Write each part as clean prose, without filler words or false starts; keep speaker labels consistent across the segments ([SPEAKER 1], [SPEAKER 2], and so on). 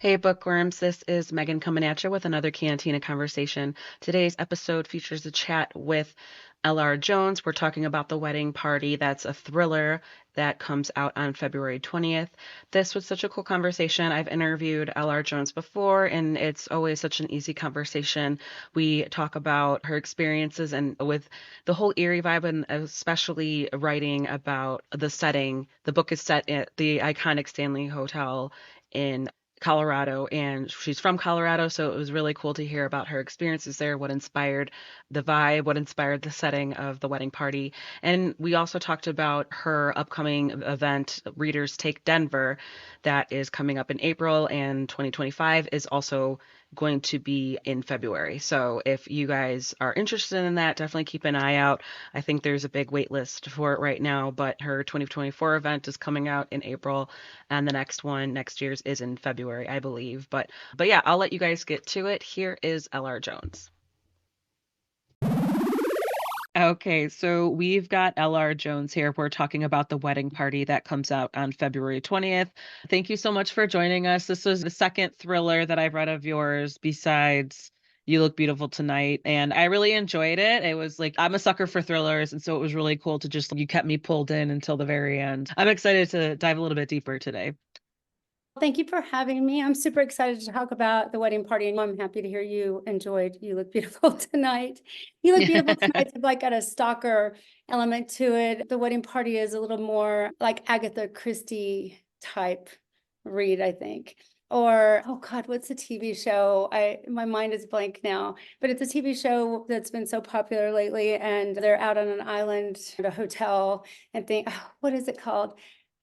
[SPEAKER 1] Hey, bookworms, this is Megan coming at you with another Cantina Conversation. Today's episode features a chat with L.R. Jones. We're talking about The Wedding Party. That's a thriller that comes out on February 20th. This was such a cool conversation. I've interviewed L.R. Jones before, and it's always such an easy conversation. We talk about her experiences and with the whole eerie vibe, and especially writing about the setting. The book is set at the iconic Stanley Hotel in Colorado, and she's from Colorado, so it was really cool to hear about her experiences there, what inspired the vibe, what inspired the setting of the wedding party. And we also talked about her upcoming event, Readers Take Denver, that is coming up in April, and 2025 is also going to be in February. So if you guys are interested in that, definitely keep an eye out. I think there's a big wait list for it right now, but her 2024 event is coming out in April, and the next one next year's is in February, I believe. But yeah, I'll let you guys get to it. Here is LR Jones. Okay, so we've got LR Jones here. We're talking about the wedding party that comes out on February 20th. Thank you so much for joining us. This was the second thriller that I've read of yours besides You Look Beautiful Tonight, and I really enjoyed it. It was like I'm a sucker for thrillers, and so it was really cool to just you kept me pulled in until the very end. I'm excited to dive a little bit deeper today.
[SPEAKER 2] Thank you for having me. I'm super excited to talk about the wedding party, and I'm happy to hear you enjoyed You Look Beautiful Tonight. You Look Beautiful Tonight is like got a stalker element to it. The wedding party is a little more like Agatha Christie type read, I think. Or oh God, what's the TV show? My mind is blank now, but it's a TV show that's been so popular lately, and they're out on an island at a hotel and think, oh, what is it called?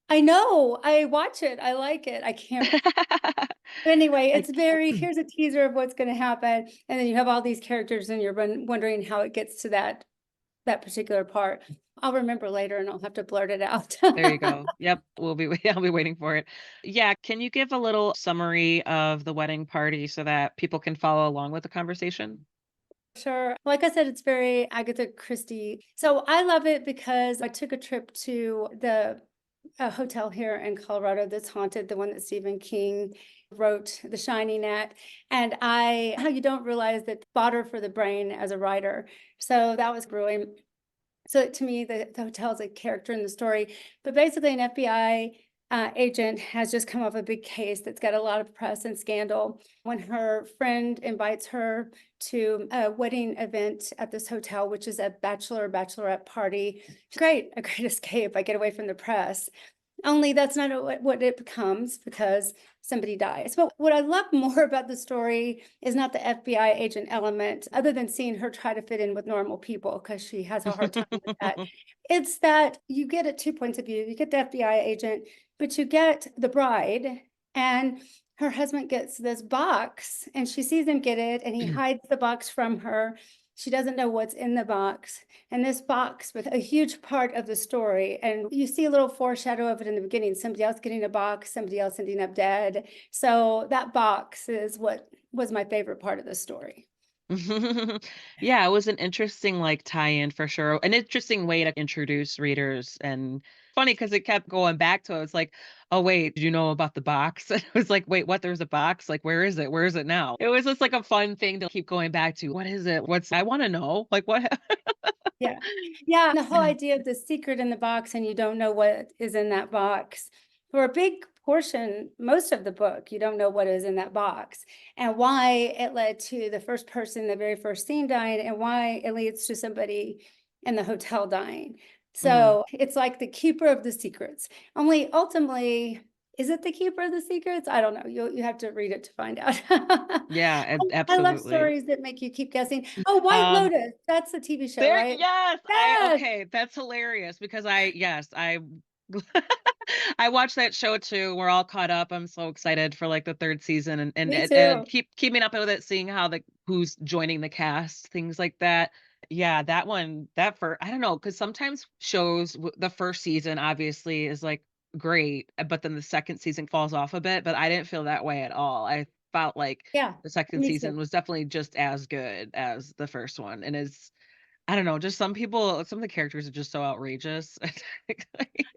[SPEAKER 2] I know, I watch it, I like it, I can't but anyway,
[SPEAKER 1] I
[SPEAKER 2] it's very here's a teaser of what's gonna happen, and then you have all these characters and you're wondering how it gets to that particular part. I'll remember later and I'll have to blurt it out.
[SPEAKER 1] There you go. Yep, we'll be I'll be waiting for it. Yeah, can you give a little summary of the wedding party so that people can follow along with the conversation?
[SPEAKER 2] Sure. Like I said, it's very Agatha Christie. So I love it because I took a trip to the a hotel here in Colorado that's haunted, the one that Stephen King wrote The Shining at. And how you don't realize that fodder for the brain as a writer. So that was brewing. So to me, the hotel is a character in the story. But basically, an FBI agent has just come off a big case that's got a lot of press and scandal. When her friend invites her to a wedding event at this hotel, which is a bachelorette party, great, a great escape. I get away from the press. Only that's not what it becomes because somebody dies. But what I love more about the story is not the FBI agent element, other than seeing her try to fit in with normal people because she has a hard time with that. It's that you get it 2 points of view. You get the FBI agent, but you get the bride, and her husband gets this box, and she sees him get it, and he hides the box from her. She doesn't know what's in the box. And this box with a huge part of the story. And you see a little foreshadow of it in the beginning, somebody else getting a box, somebody else ending up dead. So that box is what was my favorite part of the story.
[SPEAKER 1] Yeah, it was an interesting like tie-in for sure. An interesting way to introduce readers and funny because it kept going back to it. It's like, oh wait, did you know about the box? It was like, wait, what? There's a box? Like, where is it? Where is it now? It was just like a fun thing to keep going back to. What is it? What's I want to know? Like what?
[SPEAKER 2] Yeah. Yeah. And the whole idea of the secret in the box and you don't know what is in that box. For a big portion, most of the book, you don't know what is in that box and why it led to the first person, the very first scene dying, and why it leads to somebody in the hotel dying.
[SPEAKER 1] Mm,
[SPEAKER 2] So it's like the keeper of the secrets. Only ultimately, is it the keeper of the secrets? I don't know. You have to read it to find out.
[SPEAKER 1] yeah,
[SPEAKER 2] I love
[SPEAKER 1] absolutely.
[SPEAKER 2] stories that make you keep guessing. Oh, White
[SPEAKER 1] Um,
[SPEAKER 2] Lotus. That's the TV show,
[SPEAKER 1] there,
[SPEAKER 2] right?
[SPEAKER 1] yes, I
[SPEAKER 2] Yes,
[SPEAKER 1] okay, that's hilarious because I I watched that show too. We're all caught up. I'm so excited for like the third season and
[SPEAKER 2] me
[SPEAKER 1] and
[SPEAKER 2] too.
[SPEAKER 1] keeping up with it, seeing how the who's joining the cast, things like that. Yeah, that one, that for I don't know, because sometimes shows the first season obviously is like great, but then the second season falls off a bit. But I didn't feel that way at all. I felt like
[SPEAKER 2] Yeah,
[SPEAKER 1] the second
[SPEAKER 2] me too.
[SPEAKER 1] season was definitely just as good as the first one, and is I don't know, just some of the characters are just so outrageous.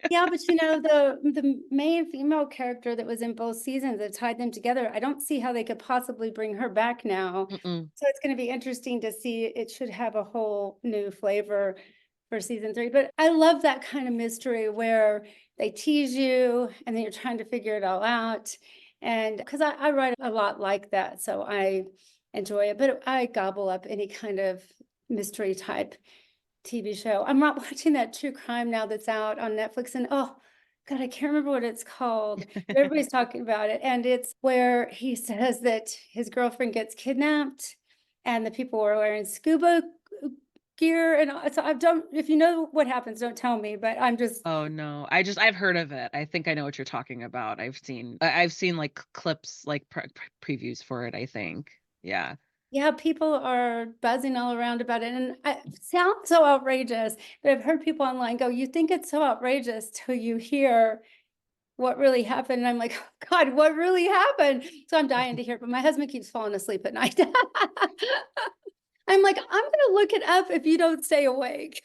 [SPEAKER 2] Yeah, but the main female character that was in both seasons that tied them together, I don't see how they could possibly bring her back now.
[SPEAKER 1] Mm-mm.
[SPEAKER 2] So it's gonna be interesting to see. It should have a whole new flavor for season 3. But I love that kind of mystery where they tease you and then you're trying to figure it all out. And because I write a lot like that, so I enjoy it. But I gobble up any kind of mystery type TV show. I'm not watching that true crime now that's out on Netflix, and oh God, I can't remember what it's called, but everybody's talking about it. And it's where he says that his girlfriend gets kidnapped and the people are wearing scuba gear. And so I don't, if you know what happens, don't tell me, but I'm just,
[SPEAKER 1] Oh, no. I've heard of it. I think I know what you're talking about. I've seen, like, clips, like, previews for it, I think. Yeah.
[SPEAKER 2] yeah, people are buzzing all around about it. And it sounds so outrageous, but I've heard people online go, you think it's so outrageous till you hear what really happened? And I'm like, "Oh God, what really happened?" So I'm dying to hear, but my husband keeps falling asleep at night. I'm like, "I'm gonna look it up if you don't stay awake."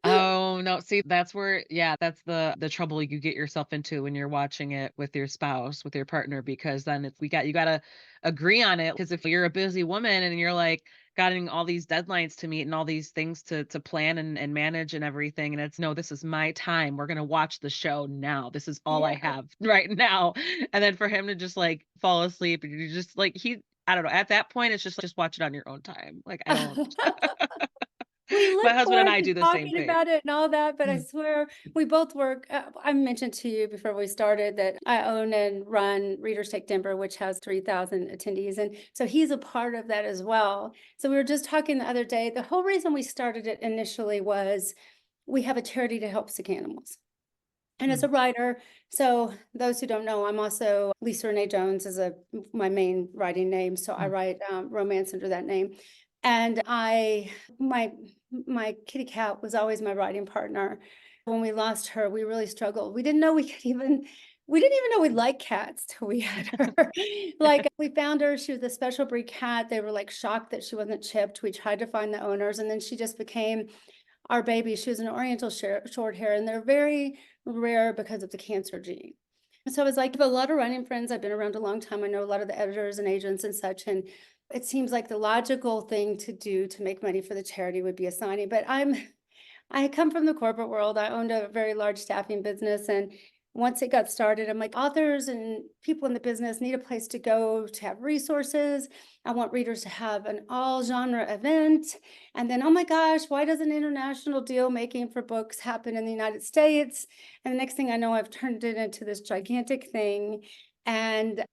[SPEAKER 1] Oh, no, see, that's where yeah, that's the trouble you get yourself into when you're watching it with your spouse, with your partner, because then if we got you gotta agree on it. Because if you're a busy woman and you're, like, getting all these deadlines to meet and all these things to plan and manage and everything, and it's, "No, this is my time. We're gonna watch the show now. This is all I
[SPEAKER 2] Yeah.
[SPEAKER 1] have right now." And then for him to just, like, fall asleep and you just, like, I don't know, at that point, it's just watch it on your own time. Like, I don't
[SPEAKER 2] We
[SPEAKER 1] my
[SPEAKER 2] look
[SPEAKER 1] husband and
[SPEAKER 2] forward
[SPEAKER 1] I
[SPEAKER 2] to
[SPEAKER 1] do the same
[SPEAKER 2] talking
[SPEAKER 1] thing.
[SPEAKER 2] about it and all that, but I swear we both work. I mentioned to you before we started that I own and run Readers Take Denver, which has 3,000 attendees. And so he's a part of that as well. So we were just talking the other day. The whole reason we started it initially was we have a charity to help sick animals. And as
[SPEAKER 1] Mm,
[SPEAKER 2] a writer, so those who don't know, I'm also Lisa Renee Jones is my main writing name. So I
[SPEAKER 1] mm.
[SPEAKER 2] write romance under that name. And my my kitty cat was always my writing partner. When we lost her, we really struggled. We didn't even know we liked cats till we had her. Like we found her, she was a special breed cat. They were like shocked that she wasn't chipped. We tried to find the owners, and then she just became our baby. She was an Oriental short hair, and they're very rare because of the cancer gene. And so I was like, I have a lot of running friends. I've been around a long time. I know a lot of the editors and agents and such. And it seems like the logical thing to do to make money for the charity would be a signing. But I come from the corporate world. I owned a very large staffing business. And once it got started, I'm like, authors and people in the business need a place to go to have resources. I want readers to have an all genre event. And then, oh my gosh, why doesn't international deal making for books happen in the United States? And the next thing I know, I've turned it into this gigantic thing. And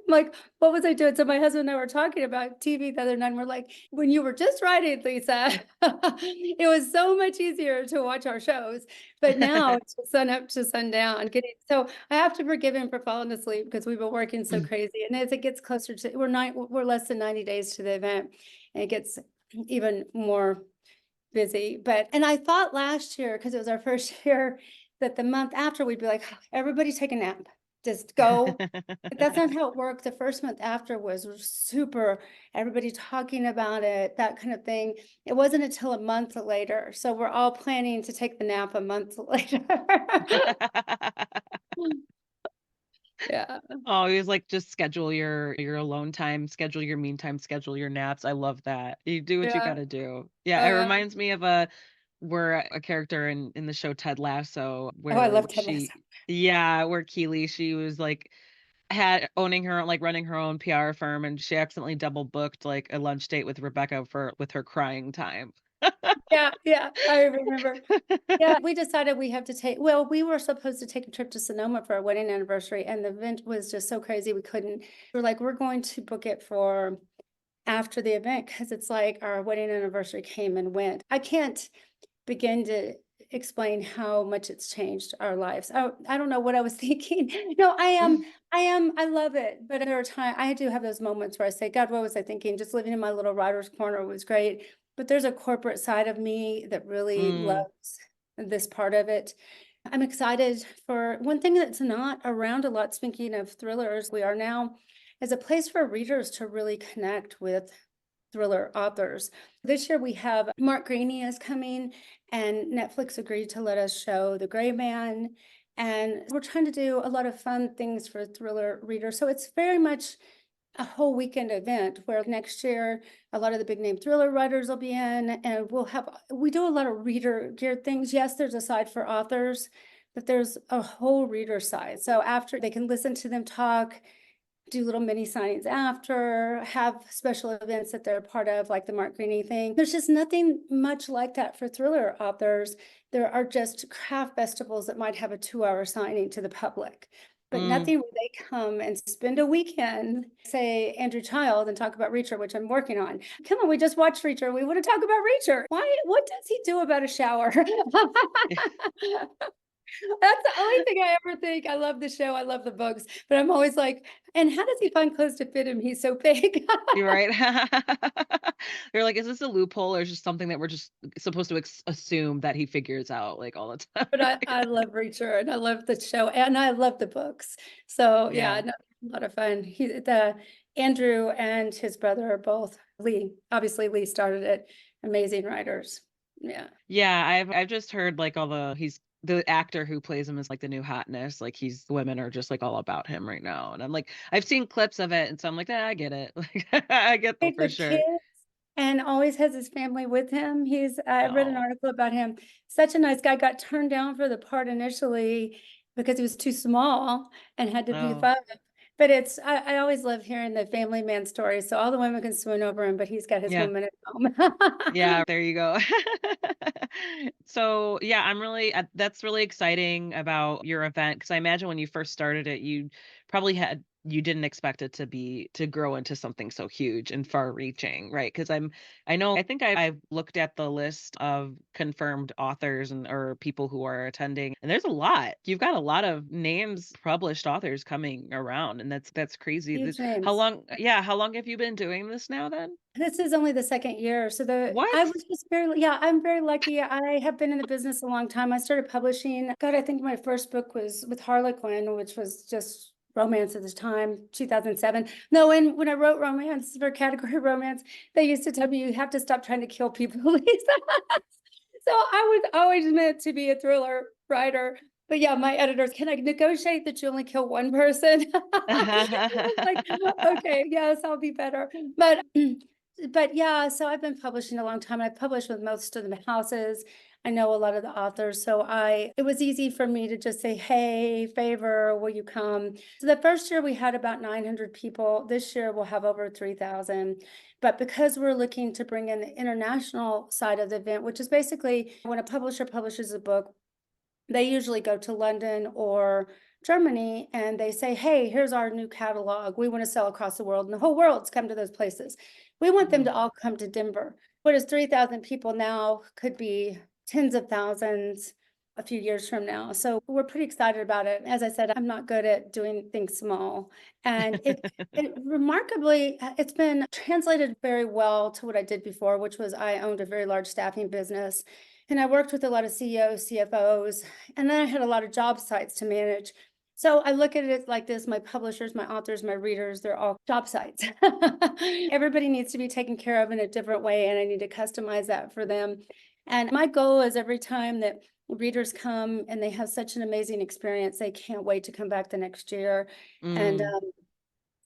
[SPEAKER 2] like, what was I doing? So my husband and I were talking about TV the other night, and we're like, when you were just writing, Lisa, it was so much easier to watch our shows. But now it's just sun up to sundown. So I have to forgive him for falling asleep because we've been working so crazy. And as it gets closer to, we're less than 90 days to the event, and it gets even more busy. But and I thought last year, because it was our first year, that the month after we'd be like, everybody take a nap. Just go. But that's not how it worked. The first month after was super, everybody talking about it, that kind of thing. It wasn't until a month later. So we're all planning to take the nap a month later. Yeah.
[SPEAKER 1] Oh, he was like, "Just schedule your alone time, schedule your mean time, schedule your naps." I love that. You do what you
[SPEAKER 2] Yeah.
[SPEAKER 1] gotta do. Yeah, it
[SPEAKER 2] Uh,
[SPEAKER 1] reminds me of a character in the show Ted Lasso
[SPEAKER 2] oh, I
[SPEAKER 1] where
[SPEAKER 2] love Ted Lasso.
[SPEAKER 1] she yeah, where Keely, she was, like, had owning her like, running her own PR firm, and she accidentally double booked, like, a lunch date with Rebecca for with her crying time.
[SPEAKER 2] Yeah, yeah, I remember. Yeah, we decided we have to we were supposed to take a trip to Sonoma for our wedding anniversary, and the event was just so crazy we couldn't. We're like, we're going to book it for after the event because it's like our wedding anniversary came and went. I can't begin to explain how much it's changed our lives. I don't know what I was thinking. No, I love it. But there are times I do have those moments where I say, God, what was I thinking? Just living in my little writer's corner was great. But there's a corporate side of me that really
[SPEAKER 1] Mm,
[SPEAKER 2] loves this part of it. I'm excited for one thing that's not around a lot. Speaking of thrillers, we are now as a place for readers to really connect with thriller authors. This year we have Mark Greaney is coming, and Netflix agreed to let us show The Gray Man. And we're trying to do a lot of fun things for thriller readers. So it's very much a whole weekend event where next year a lot of the big name thriller writers will be in, and we do a lot of reader geared things. Yes, there's a side for authors, but there's a whole reader side. So after they can listen to them talk, do little mini signings after, have special events that they're part of, like the Mark Greaney thing. There's just nothing much like that for thriller authors. There are just craft festivals that might have a 2-hour signing to the public, but
[SPEAKER 1] Mm.
[SPEAKER 2] nothing where they come and spend a weekend, say Andrew Child, and talk about Reacher, which I'm working on. Come on, we just watched Reacher. We want to talk about Reacher. Why? What does he do about a shower? That's the only thing I ever think. I love the show, I love the books, but I'm always like, and how does he find clothes to fit him? He's so big.
[SPEAKER 1] You're right. They're like, "Is this a loophole or is just something that we're just supposed to assume that he figures out, like, all the
[SPEAKER 2] But
[SPEAKER 1] time?"
[SPEAKER 2] I love Reacher and I love the show and I love the books. So
[SPEAKER 1] Yeah.
[SPEAKER 2] yeah, no, a lot of fun. The Andrew and his brother are both Lee. Obviously, Lee started it. Amazing writers. Yeah.
[SPEAKER 1] Yeah, I've just heard, like, all he's the actor who plays him is, like, the new hotness, like, women are just, like, all about him right now, and I'm like I've seen clips of it, and so I'm like, "Ah, I get it." Like, I get them
[SPEAKER 2] Great
[SPEAKER 1] for
[SPEAKER 2] with
[SPEAKER 1] sure.
[SPEAKER 2] kids and always has his family with him. I read an
[SPEAKER 1] Oh,
[SPEAKER 2] article about him. Such a nice guy, got turned down for the part initially because he was too small and had to beef
[SPEAKER 1] oh.
[SPEAKER 2] up. But I always love hearing the family man stories. So all the women can swoon over him, but he's got his
[SPEAKER 1] Yeah.
[SPEAKER 2] woman at home.
[SPEAKER 1] Yeah, there you go. So, yeah, I'm really that's really exciting about your event because I imagine when you first started it, you didn't expect it to grow into something so huge and far-reaching, right? Because I think I've looked at the list of confirmed authors or people who are attending, and there's a lot. You've got a lot of names, published authors coming around, and that's crazy.
[SPEAKER 2] Huge
[SPEAKER 1] How
[SPEAKER 2] names.
[SPEAKER 1] long? Yeah, how long have you been doing this now then?
[SPEAKER 2] This is only the 2nd year, so I
[SPEAKER 1] What?
[SPEAKER 2] was just very yeah, I'm very lucky. I have been in the business a long time. I started publishing God, I think my first book was with Harlequin, which was just romance at the time, 2007. No, and when I wrote romance for category romance, they used to tell me, "You have to stop trying to kill people, Lisa." So I was always meant to be a thriller writer. But yeah, my editors, "Can I negotiate that you only kill one person?" I was like, "Okay, yes, I'll be better." But but yeah, so I've been publishing a long time. I've published with most of the houses. I know a lot of the authors, so I it was easy for me to just say, "Hey, favor, will you come?" So the first year we had about 900 people. This year we'll have over 3,000. But because we're looking to bring in the international side of the event, which is basically when a publisher publishes a book, they usually go to London or Germany and they say, "Hey, here's our new catalog. We want to sell across the world." And the whole world's come to those places. We want them
[SPEAKER 1] Mhm.
[SPEAKER 2] to all come to Denver. What is 3,000 people now could be tens of thousands a few years from now. So we're pretty excited about it. As I said, I'm not good at doing things small. And it remarkably, it's been translated very well to what I did before, which was I owned a very large staffing business. And I worked with a lot of CEOs, CFOs, and then I had a lot of job sites to manage. So I look at it like this: my publishers, my authors, my readers, they're all job sites. Everybody needs to be taken care of in a different way, and I need to customize that for them. And my goal is every time that readers come and they have such an amazing experience, they can't wait to come back the next year. And
[SPEAKER 1] Mm.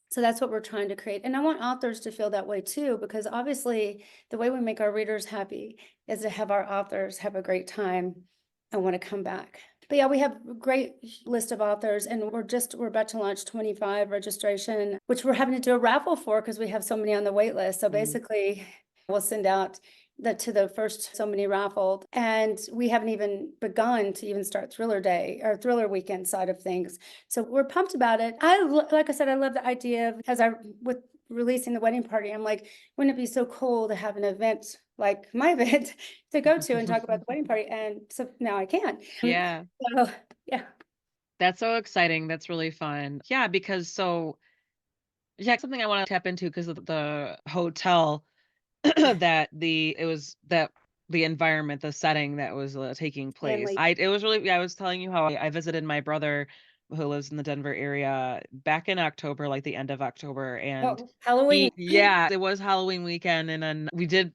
[SPEAKER 2] so that's what we're trying to create. And I want authors to feel that way too, because obviously the way we make our readers happy is to have our authors have a great time and want to come back. But yeah, we have a great list of authors and we're about to launch 25 registration, which we're having to do a raffle for because we have so many on the wait list. So
[SPEAKER 1] Mm.
[SPEAKER 2] basically we'll send out the first so many raffled, and we haven't even begun to even start thriller day or thriller weekend side of things. So we're pumped about it. Like I said, I love the idea of with releasing the wedding party. I'm like, wouldn't it be so cool to have an event like my event to go to and talk about the wedding party? And so now I can.
[SPEAKER 1] Yeah,
[SPEAKER 2] So yeah,
[SPEAKER 1] that's so exciting, that's really fun. Yeah, because yeah, something I wanna tap into because of the hotel that the environment, the setting that was, taking place.
[SPEAKER 2] Stanley.
[SPEAKER 1] It was really yeah, I was telling you how I visited my brother who lives in the Denver area back in October, like the end of October, and
[SPEAKER 2] Oh, Halloween.
[SPEAKER 1] it was Halloween weekend, and then we did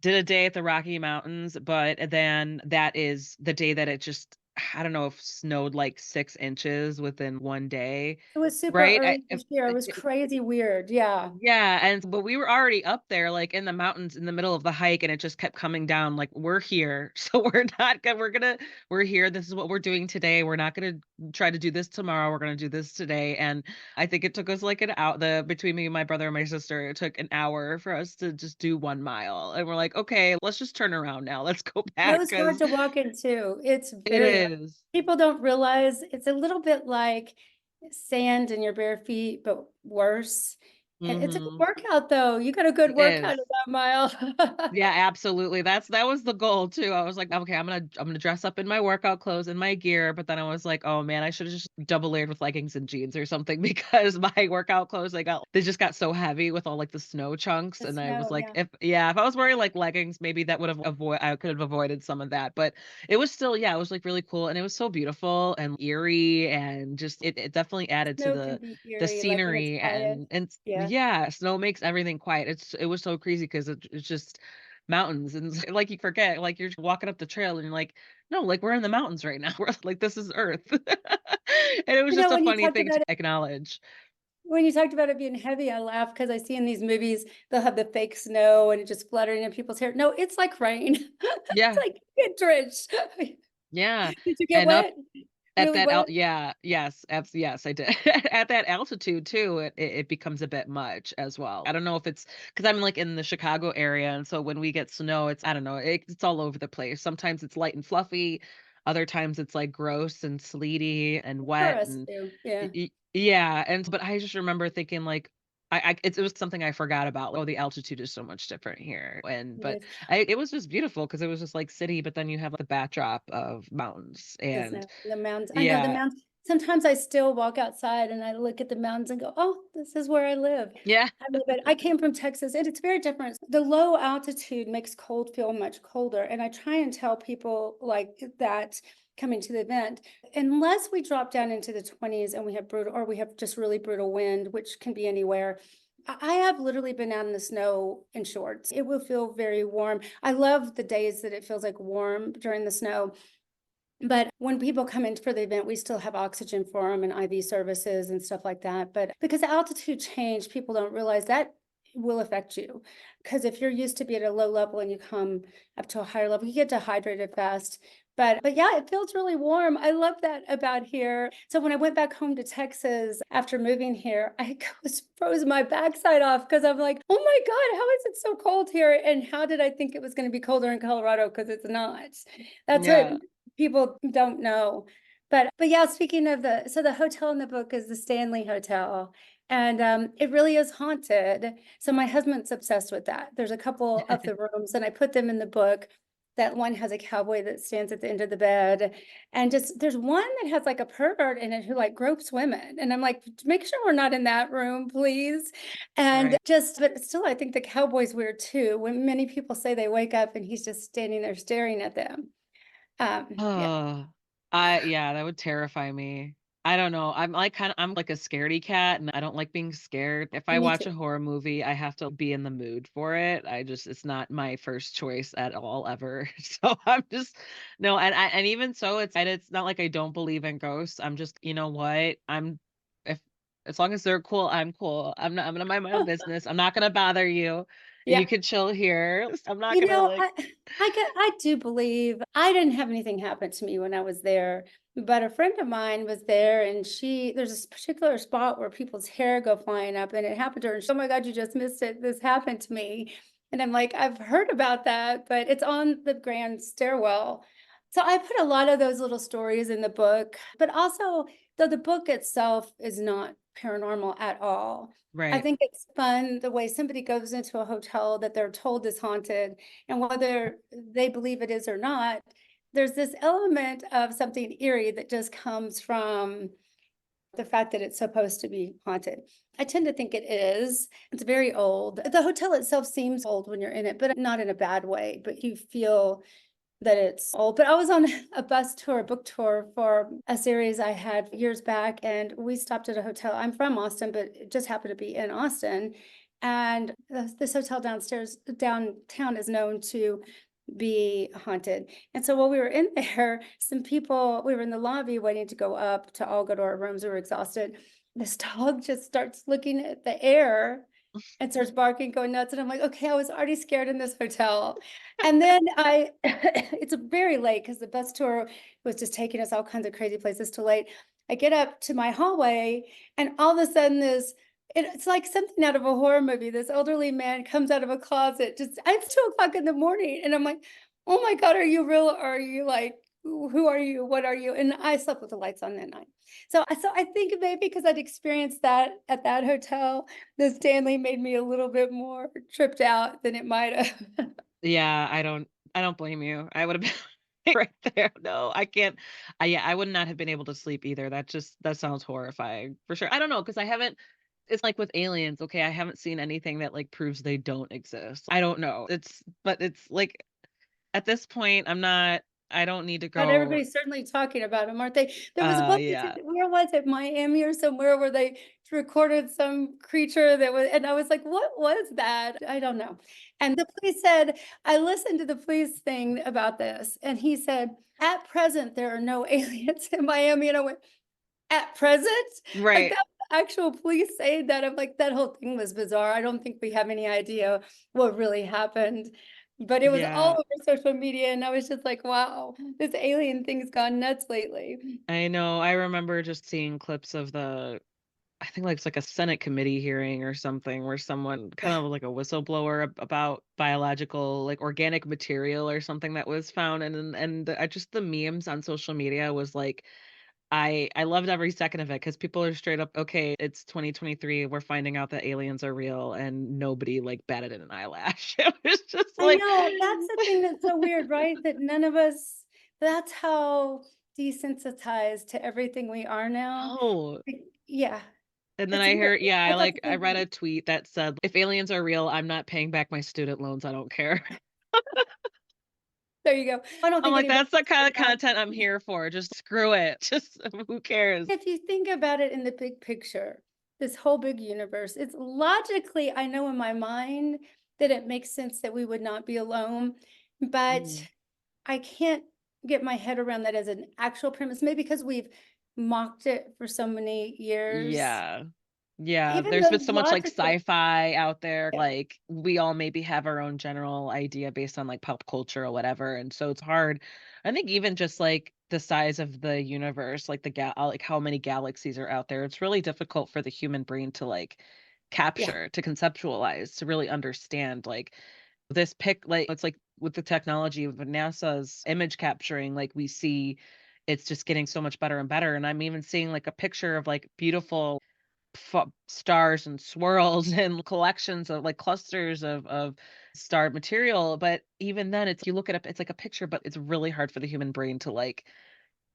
[SPEAKER 1] a day at the Rocky Mountains, but then that is the day that it just I don't know if snowed like 6 inches within one day,
[SPEAKER 2] It was super
[SPEAKER 1] right?
[SPEAKER 2] early this year. It was crazy weird. Yeah.
[SPEAKER 1] Yeah, and but we were already up there, like, in the mountains in the middle of the hike, and it just kept coming down, like, "We're here, so we're here, this is what we're doing today, we're not gonna try to do this tomorrow, we're gonna do this today," and I think it took us, like, an hour the between me and my brother and my sister, it took an hour for us to just do 1 mile, and we're like, "Okay, let's just turn around now, let's go
[SPEAKER 2] It
[SPEAKER 1] back
[SPEAKER 2] was hard
[SPEAKER 1] because
[SPEAKER 2] to walk into. It's
[SPEAKER 1] it
[SPEAKER 2] very hard.
[SPEAKER 1] is."
[SPEAKER 2] People don't realize it's a little bit like sand in your bare feet, but worse. And it's a good
[SPEAKER 1] Mhm.
[SPEAKER 2] workout though. You got a good
[SPEAKER 1] It
[SPEAKER 2] workout
[SPEAKER 1] is.
[SPEAKER 2] of that mile.
[SPEAKER 1] Yeah, absolutely. That was the goal too. I was like, "Okay, I'm gonna dress up in my workout clothes and my gear," but then I was like, "Oh man, I should have just double layered with leggings and jeans or something," because my workout clothes, they just got so heavy with all, like, the snow chunks,
[SPEAKER 2] The
[SPEAKER 1] and I was
[SPEAKER 2] snow,
[SPEAKER 1] like,
[SPEAKER 2] yeah.
[SPEAKER 1] if I was wearing, like, leggings, maybe that would have I could have avoided some of that, but it was still yeah, it was, like, really cool, and it was so beautiful and eerie, and just it definitely added to
[SPEAKER 2] Snow can be
[SPEAKER 1] the
[SPEAKER 2] eerie, like when it's
[SPEAKER 1] scenery,
[SPEAKER 2] quiet. Yeah.
[SPEAKER 1] yeah, snow makes everything quiet. It was so crazy 'cause it's just mountains, and it's like you forget, like, you're just walking up the trail and you're like, "No, like, we're in the mountains right now. We're like, this is Earth." And it was
[SPEAKER 2] You
[SPEAKER 1] just
[SPEAKER 2] know,
[SPEAKER 1] a funny thing to acknowledge.
[SPEAKER 2] when you talked about it being heavy, I laugh because I see in these movies, they'll have the fake snow and it just fluttering in people's hair. No, it's like rain. It's
[SPEAKER 1] Yeah,
[SPEAKER 2] like you get drenched.
[SPEAKER 1] yeah,
[SPEAKER 2] Did you get
[SPEAKER 1] and up
[SPEAKER 2] wet?
[SPEAKER 1] at
[SPEAKER 2] Really
[SPEAKER 1] that al
[SPEAKER 2] wet?
[SPEAKER 1] yeah, yes, I did. At that altitude too, it becomes a bit much as well. I don't know if it's because 'cause I'm, like, in the Chicago area, and so when we get snow, it's I don't know, it's all over the place. Sometimes it's light and fluffy, other times it's, like, gross and sleety and
[SPEAKER 2] For
[SPEAKER 1] wet
[SPEAKER 2] us
[SPEAKER 1] and
[SPEAKER 2] too. Yeah,
[SPEAKER 1] yeah, and but I just remember thinking, like, it was something I forgot about, oh, the altitude is so much different here, and
[SPEAKER 2] it
[SPEAKER 1] but
[SPEAKER 2] is.
[SPEAKER 1] it was just beautiful because it was just, like, city, but then you have, like, the backdrop of mountains,
[SPEAKER 2] The
[SPEAKER 1] and
[SPEAKER 2] snow, the mountains. I know the
[SPEAKER 1] yeah.
[SPEAKER 2] mountains. Sometimes I still walk outside and I look at the mountains and go, "Oh, this is where I live."
[SPEAKER 1] Yeah.
[SPEAKER 2] I love it. I came from Texas and it's very different. The low altitude makes cold feel much colder. And I try and tell people like that coming to the event, unless we drop down into the 20s and we have brutal, or we have just really brutal wind, which can be anywhere. I have literally been out in the snow in shorts. It will feel very warm. I love the days that it feels like warm during the snow. But when people come in for the event, we still have oxygen for them and IV services and stuff like that. But because the altitude change, people don't realize that will affect you. Because if you're used to be at a low level and you come up to a higher level, you get dehydrated fast. But yeah, it feels really warm. I love that about here. So when I went back home to Texas after moving here, I was froze my backside off because I'm like, oh my God, how is it so cold here? And how did I think it was going to be colder in Colorado? Because it's not. That's what
[SPEAKER 1] Yeah.
[SPEAKER 2] people don't know. But yeah, speaking of the hotel in the book is the Stanley Hotel, and, it really is haunted. So my husband's obsessed with that. There's a couple of the rooms, and I put them in the book. That one has a cowboy that stands at the end of the bed, and just there's one that has, like, a pervert in it who, like, gropes women, and I'm like, "Make sure we're not in that room, please." And
[SPEAKER 1] Right.
[SPEAKER 2] just but still, I think the cowboy's weird too, when many people say they wake up and he's just standing there staring at them. Yeah,
[SPEAKER 1] Oh, yeah, that would terrify me. I don't know. I'm like a scaredy cat and I don't like being scared. If I
[SPEAKER 2] me
[SPEAKER 1] watch
[SPEAKER 2] too.
[SPEAKER 1] a horror movie, I have to be in the mood for it. It's not my first choice at all ever. So I'm just no, and even so it's not like I don't believe in ghosts. I'm just, you know what? If as long as they're cool, I'm cool. I'm gonna mind my own business. I'm not gonna bother you. You
[SPEAKER 2] Yeah.
[SPEAKER 1] can chill here. I'm not
[SPEAKER 2] You
[SPEAKER 1] gonna
[SPEAKER 2] know,
[SPEAKER 1] like
[SPEAKER 2] I do believe I didn't have anything happen to me when I was there, but a friend of mine was there and there's this particular spot where people's hair go flying up and it happened to her. And she, oh my God, you just missed it. This happened to me. And I'm like, I've heard about that, but it's on the grand stairwell. So I put a lot of those little stories in the book, but also though the book itself is not paranormal at all. I
[SPEAKER 1] right.
[SPEAKER 2] think it's fun the way somebody goes into a hotel that they're told is haunted, and whether they believe it is or not, there's this element of something eerie that just comes from the fact that it's supposed to be haunted. I tend to think it is. It's very old. The hotel itself seems old when you're in it, but not in a bad way, but you feel that it's old. But I was on a bus tour, book tour for a series I had years back, and we stopped at a hotel. I'm from Austin, but it just happened to be in Austin. And this hotel downtown is known to be haunted. And so while we were in there, some people, we were in the lobby waiting to go up to all go to our rooms. We were exhausted. This dog just starts looking at the air and starts barking, going nuts, and I'm like, "Okay, I was already scared in this hotel." And then I it's very late because the bus tour was just taking us all kinds of crazy places till late. I get up to my hallway, and all of a sudden it's like something out of a horror movie. This elderly man comes out of a closet, just it's 2 o'clock in the morning, and I'm like, "Oh my god, are you real? Or are you like, who are you? What are you?" And I slept with the lights on that night. So I think maybe because 'cause I'd experienced that at that hotel, the Stanley made me a little bit more tripped out than it might have.
[SPEAKER 1] Yeah, I don't blame you. I would have been right there. No, I can't. Yeah, I would not have been able to sleep either. That sounds horrifying for sure. I don't know because I haven't. It's like with aliens. Okay, I haven't seen anything that like proves they don't exist. I don't know. But it's like at this point, I'm not. I don't need to
[SPEAKER 2] But
[SPEAKER 1] go.
[SPEAKER 2] everybody's certainly talking about them, 'em, aren't they? There was what was
[SPEAKER 1] Yeah.
[SPEAKER 2] it, where was it, Miami or somewhere where they recorded some creature that was, and I was like, "What was that?" I don't know. And the police said, I listened to the police thing about this, and he said, "At present, there are no aliens in Miami," and I went, "At present?" Like,
[SPEAKER 1] Right.
[SPEAKER 2] that actual police saying that, I'm like, that whole thing was bizarre. I don't think we have any idea what really happened, but it was all
[SPEAKER 1] Yeah.
[SPEAKER 2] over social media, and I was just like, "Wow, this alien thing's gone nuts lately."
[SPEAKER 1] I know. I remember just seeing clips of I think like it's like a Senate committee hearing or something where someone kind
[SPEAKER 2] Yeah,
[SPEAKER 1] of like a whistleblower about biological like organic material or something that was found I just the memes on social media was like I loved every second of it because people are straight up okay it's 2023 we're finding out that aliens are real and nobody like batted an eyelash. It was just
[SPEAKER 2] I
[SPEAKER 1] like
[SPEAKER 2] know, that's the thing that's so weird, right? That none of us, that's how desensitized to everything we are now.
[SPEAKER 1] oh.
[SPEAKER 2] Yeah,
[SPEAKER 1] And then
[SPEAKER 2] it's
[SPEAKER 1] I
[SPEAKER 2] weird.
[SPEAKER 1] heard yeah,
[SPEAKER 2] I thought the
[SPEAKER 1] I
[SPEAKER 2] same
[SPEAKER 1] read
[SPEAKER 2] thing.
[SPEAKER 1] a tweet that said, "If aliens are real, I'm not paying back my student loans, I don't care."
[SPEAKER 2] There you go. I don't
[SPEAKER 1] I'm
[SPEAKER 2] think
[SPEAKER 1] like,
[SPEAKER 2] anybody
[SPEAKER 1] "That's the
[SPEAKER 2] said
[SPEAKER 1] kind of
[SPEAKER 2] that.
[SPEAKER 1] content I'm here for, just screw it, just who cares?"
[SPEAKER 2] If you think about it in the big picture, this whole big universe, it's logically, I know in my mind that it makes sense that we would not be alone, but
[SPEAKER 1] Mhm.
[SPEAKER 2] I can't get my head around that as an actual premise, maybe because we've mocked it for so many years.
[SPEAKER 1] Yeah. Yeah,
[SPEAKER 2] Even
[SPEAKER 1] there's
[SPEAKER 2] though
[SPEAKER 1] been so much, like,
[SPEAKER 2] logically,
[SPEAKER 1] sci-fi out there,
[SPEAKER 2] yeah,
[SPEAKER 1] like, we all maybe have our own general idea based on, like, pop culture or whatever, and so it's hard. I think even just, like, the size of the universe, like, like, how many galaxies are out there, it's really difficult for the human brain to, like,
[SPEAKER 2] yeah,
[SPEAKER 1] capture, to conceptualize, to really understand, like, this pic like, it's like with the technology of NASA's image capturing, like, we see it's just getting so much better and better, and I'm even seeing, like, a picture of, like, beautiful stars and swirls and collections of like clusters of star material but even then it's you look at it it's like a picture but it's really hard for the human brain to like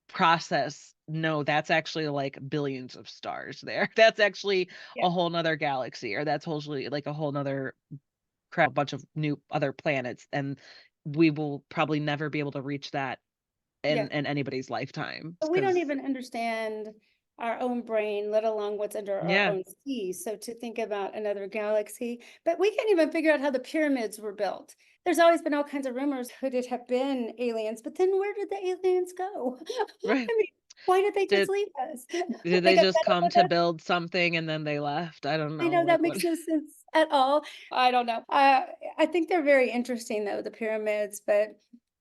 [SPEAKER 1] process no that's actually like billions of stars there that's actually
[SPEAKER 2] yeah,
[SPEAKER 1] a whole nother galaxy or that's wholly like a whole nother crap bunch of new other planets and we will probably never be able to reach that
[SPEAKER 2] yeah.
[SPEAKER 1] in anybody's lifetime
[SPEAKER 2] But we don't
[SPEAKER 1] because
[SPEAKER 2] even understand our own brain, let alone what's under our
[SPEAKER 1] yeah
[SPEAKER 2] own sea. So to think about another galaxy, but we can't even figure out how the pyramids were built. There's always been all kinds of rumors, could it have been aliens? But then where did the aliens go?
[SPEAKER 1] right
[SPEAKER 2] I mean, why did they just
[SPEAKER 1] did
[SPEAKER 2] leave us?
[SPEAKER 1] Did
[SPEAKER 2] They
[SPEAKER 1] they
[SPEAKER 2] got
[SPEAKER 1] just
[SPEAKER 2] fed up
[SPEAKER 1] come
[SPEAKER 2] with
[SPEAKER 1] to
[SPEAKER 2] us?
[SPEAKER 1] build something and then they left? I don't
[SPEAKER 2] I
[SPEAKER 1] know,
[SPEAKER 2] know that
[SPEAKER 1] like, what
[SPEAKER 2] makes no sense at all. I don't know. I think they're very interesting though, the pyramids, but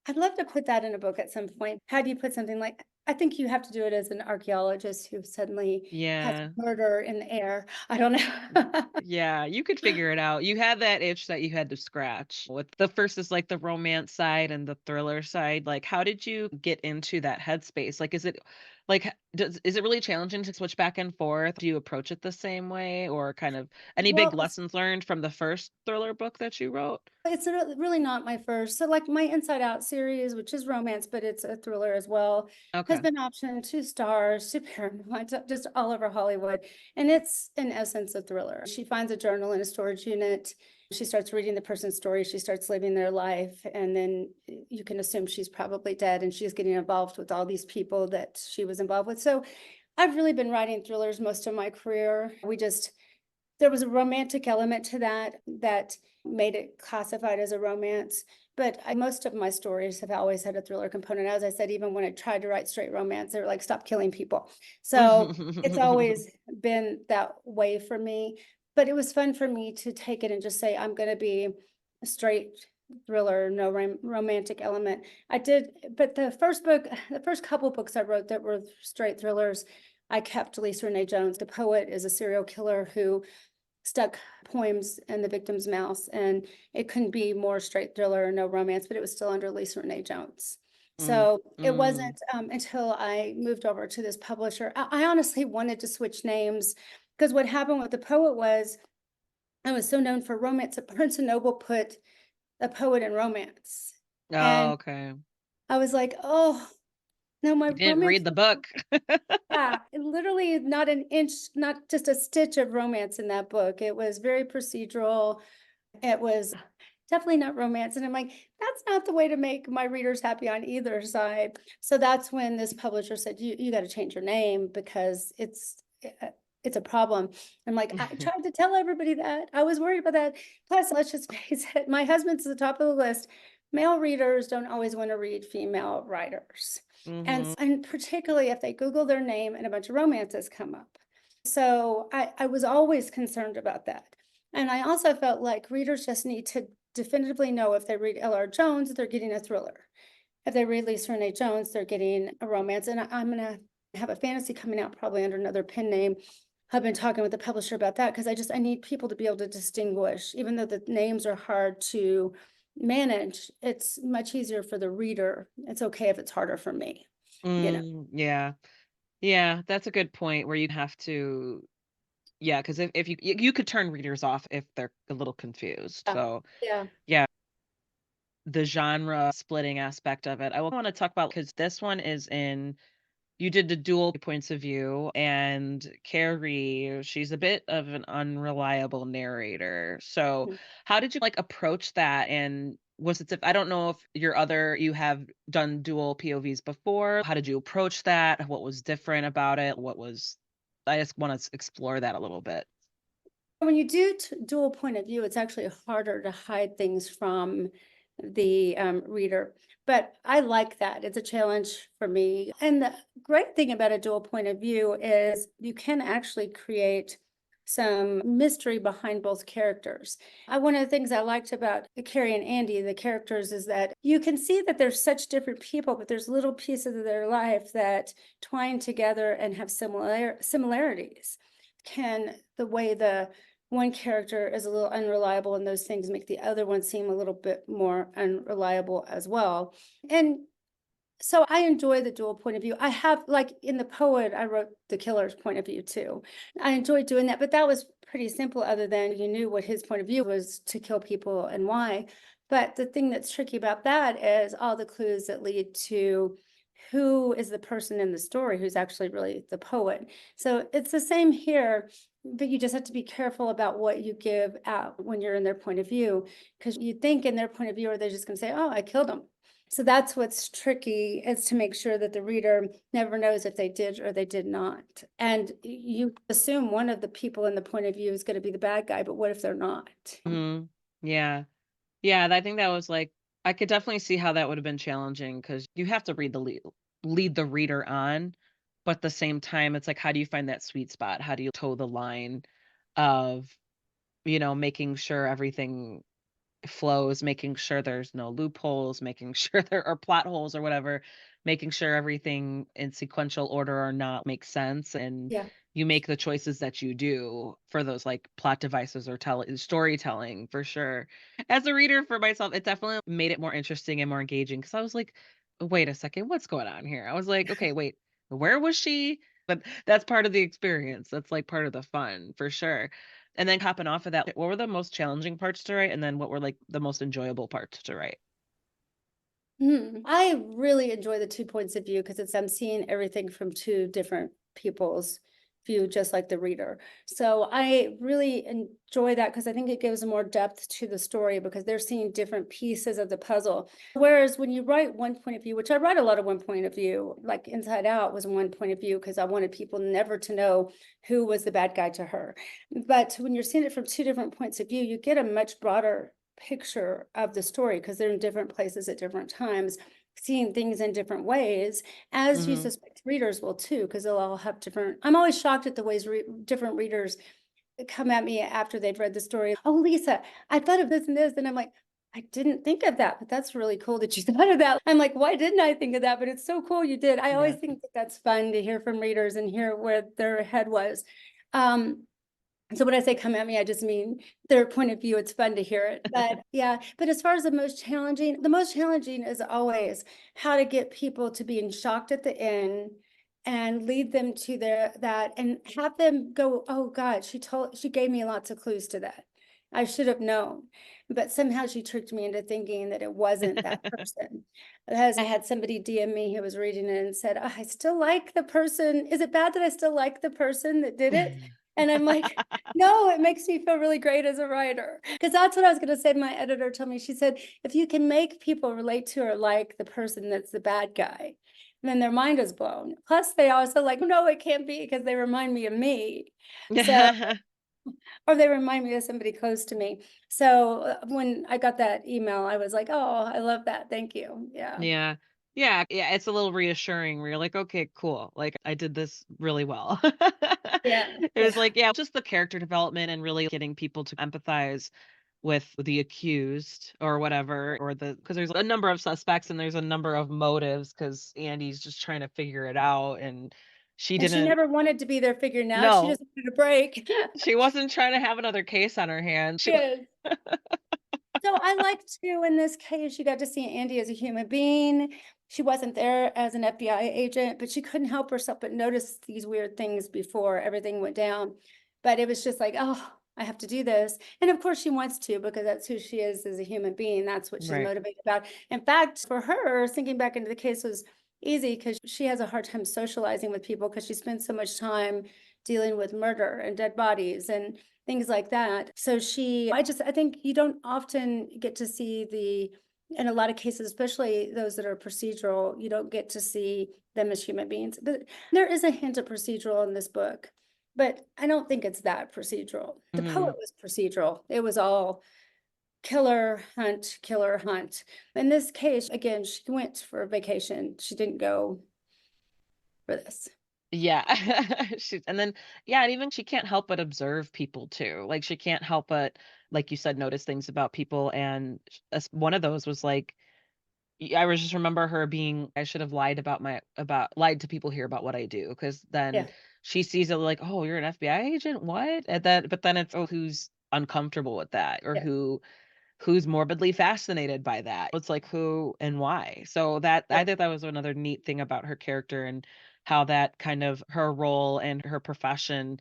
[SPEAKER 2] I'd love to put that in a book at some point. How do you put something like, I think you have to do it as an archaeologist who suddenly has
[SPEAKER 1] Yeah.
[SPEAKER 2] murder in the air. I don't know.
[SPEAKER 1] Yeah, you could figure it out. You had that itch that you had to scratch. With the first is, like, the romance side and the thriller side, like, how did you get into that headspace? Like, is it like, is it really challenging to switch back and forth? Do you approach it the same way or kind of any big
[SPEAKER 2] Well,
[SPEAKER 1] lessons learned from the first thriller book that you wrote?
[SPEAKER 2] It's really not my first. So, like, my Inside Out series, which is romance, but it's a thriller as well, has
[SPEAKER 1] Okay.
[SPEAKER 2] been optioned to Stars, to Paramount, just all over Hollywood, and it's, in essence, a thriller. She finds a journal in a storage unit. She starts reading the person's story. She starts living their life, and then you can assume she's probably dead, and she's getting involved with all these people that she was involved with. So, I've really been writing thrillers most of my career. We just there was a romantic element to that that made it classified as a romance, but most of my stories have always had a thriller component. As I said, even when I tried to write straight romance, they were like, "Stop killing people." So, it's always been that way for me, but it was fun for me to take it and just say, "I'm gonna be a straight thriller, no romantic element." I did but the first couple books I wrote that were straight thrillers, I kept Lisa Renee Jones. The poet is a serial killer who stuck poems in the victim's mouths, and it couldn't be more straight thriller, no romance, but it was still under Lisa Renee Jones.
[SPEAKER 1] Mm,
[SPEAKER 2] So it
[SPEAKER 1] mm.
[SPEAKER 2] wasn't until I moved over to this publisher. I honestly wanted to switch names because what happened with the poet was I was so known for romance that Barnes and Noble put a poet in romance.
[SPEAKER 1] Oh,
[SPEAKER 2] And
[SPEAKER 1] okay.
[SPEAKER 2] I was like, oh, no, my
[SPEAKER 1] You didn't
[SPEAKER 2] romance.
[SPEAKER 1] read the book.
[SPEAKER 2] Yeah, literally not an inch, not just a stitch of romance in that book. It was very procedural. It was definitely not romance, and I'm like, "That's not the way to make my readers happy on either side." So that's when this publisher said, "You gotta change your name because it's a problem." I'm like, "I tried to tell everybody that. I was worried about that. Plus, let's just face it, my husband's at the top of the list. Male readers don't always wanna read female writers,
[SPEAKER 1] Mhm.
[SPEAKER 2] and particularly if they Google their name and a bunch of romances come up. So I was always concerned about that. And I also felt like readers just need to definitively know if they read L.R. Jones, they're getting a thriller. If they read Lisa Renee Jones, they're getting a romance. And I'm going to have a fantasy coming out probably under another pen name. I've been talking with the publisher about that because I need people to be able to distinguish, even though the names are hard to manage, it's much easier for the reader. It's okay if it's harder for me, you know.
[SPEAKER 1] Yeah. Yeah, that's a good point where you'd have to, yeah, because if you could turn readers off if they're a little confused.
[SPEAKER 2] Yeah.
[SPEAKER 1] So,
[SPEAKER 2] Yeah.
[SPEAKER 1] yeah, the genre splitting aspect of it. I wanna talk about because this one is in you did the dual points of view, and Carrie, she's a bit of an unreliable narrator. So,
[SPEAKER 2] Mhm.
[SPEAKER 1] how did you, like, approach that? And was it I don't know if you have done dual POVs before. How did you approach that? What was different about it? I just wanna explore that a little bit.
[SPEAKER 2] When you do dual point of view, it's actually harder to hide things from the reader. But I like that. It's a challenge for me. And the great thing about a dual point of view is you can actually create some mystery behind both characters. One of the things I liked about Carrie and Andy, the characters, is that you can see that they're such different people, but there's little pieces of their life that twine together and have similarities. Can the way the one character is a little unreliable and those things make the other one seem a little bit more unreliable as well. And so I enjoy the dual point of view. I have like in the poet, I wrote the killer's point of view too. I enjoyed doing that, but that was pretty simple other than you knew what his point of view was to kill people and why. But the thing that's tricky about that is all the clues that lead to who is the person in the story who's actually really the poet. So it's the same here, but you just have to be careful about what you give out when you're in their point of view, because you think in their point of view, are they just going to say, "Oh, I killed him." So that's what's tricky is to make sure that the reader never knows if they did or they did not. And you assume one of the people in the point of view is going to be the bad guy, but what if they're not?
[SPEAKER 1] Mhm. Yeah. Yeah, I think that was, like, I could definitely see how that would have been challenging because you have to lead the reader on, but at the same time, it's like, how do you find that sweet spot? How do you toe the line of, making sure everything flows, making sure there's no loopholes, making sure there are plot holes or whatever, making sure everything in sequential order or not makes sense, and
[SPEAKER 2] Yeah.
[SPEAKER 1] you make the choices that you do for those, like, plot devices or storytelling for sure. As a reader for myself, it definitely made it more interesting and more engaging because I was like, "Wait a second, what's going on here?" I was like, "Okay, wait, where was she?" But that's part of the experience. That's, like, part of the fun for sure. And then hopping off of that, what were the most challenging parts to write, and then what were, like, the most enjoyable parts to write?
[SPEAKER 2] I really enjoy the 2 points of view because it's I'm seeing everything from 2 different people's view, just like the reader. So I really enjoy that because I think it gives more depth to the story because they're seeing different pieces of the puzzle. Whereas when you write one point of view, which I write a lot of one point of view, like Inside Out was one point of view because I wanted people never to know who was the bad guy to her. But when you're seeing it from 2 different points of view, you get a much broader picture of the story because they're in different places at different times, seeing things in different ways, as you
[SPEAKER 1] Mhm.
[SPEAKER 2] suspect readers will too, because they'll all have different. I'm always shocked at the ways different readers come at me after they've read the story. Oh, Lisa, I thought of this and this. And I'm like, I didn't think of that, but that's really cool that you thought of that. I'm like, why didn't I think of that? But it's so cool you did. I always
[SPEAKER 1] Yeah.
[SPEAKER 2] think that that's fun to hear from readers and hear where their head was. Um, so when I say come at me, I just mean their point of view. It's fun to hear it. But yeah, but as far as the most challenging is always how to get people to being shocked at the end and lead them to that and have them go, oh God, she gave me lots of clues to that. I should have known. But somehow she tricked me into thinking that it wasn't that person. Because I had somebody DM me who was reading it and said, "Oh, I still like the person. Is it bad that I still like the person that did it?" And I'm like, no, it makes me feel really great as a writer. Because that's what I was going to say. My editor told me, she said, if you can make people relate to or like the person that's the bad guy, then their mind is blown. Plus, they also like, no, it can't be because they remind me of me. So, or they remind me of somebody close to me. So when I got that email, I was like, oh, I love that. Thank you. Yeah.
[SPEAKER 1] Yeah. Yeah, it's a little reassuring where you're like, "Okay, cool, like, I did this really well."
[SPEAKER 2] Yeah.
[SPEAKER 1] It was
[SPEAKER 2] Yeah.
[SPEAKER 1] like, yeah, just the character development and really getting people to empathize with the accused or whatever, or because there's a number of suspects and there's a number of motives. Because Andy's just trying to figure it out, and she
[SPEAKER 2] And she
[SPEAKER 1] didn't.
[SPEAKER 2] never wanted to be their figure now. She
[SPEAKER 1] No,
[SPEAKER 2] just wanted a break.
[SPEAKER 1] she wasn't trying to have another case on her hands.
[SPEAKER 2] Yes. So I like too, in this case, you got to see Andy as a human being. She wasn't there as an FBI agent, but she couldn't help herself but notice these weird things before everything went down. But it was just like, oh, I have to do this. And of course she wants to because that's who she is as a human being. That's what she's
[SPEAKER 1] Right.
[SPEAKER 2] motivated about. In fact, for her, thinking back into the case was easy because she has a hard time socializing with people because she spends so much time dealing with murder and dead bodies and things like that. So I think you don't often get to see in a lot of cases, especially those that are procedural, you don't get to see them as human beings. But there is a hint of procedural in this book, but I don't think it's that procedural. The poet
[SPEAKER 1] Mhm.
[SPEAKER 2] was procedural. It was all killer hunt, killer hunt. In this case, again, she went for a vacation. She didn't go for this.
[SPEAKER 1] Yeah. And then yeah, and even she can't help but observe people too. Like, she can't help but, like you said, notice things about people, and one of those was, like, I was just remember her being, "I should have lied to people here about what I do," because then
[SPEAKER 2] Yeah,
[SPEAKER 1] she sees it like, "Oh, you're an FBI agent? What?" And then but then it's, "Oh, who's uncomfortable with that, or
[SPEAKER 2] yeah,
[SPEAKER 1] who's morbidly fascinated by that?" It's like, who and why? So that
[SPEAKER 2] yeah,
[SPEAKER 1] I think that was another neat thing about her character, and how that kind of her role and her profession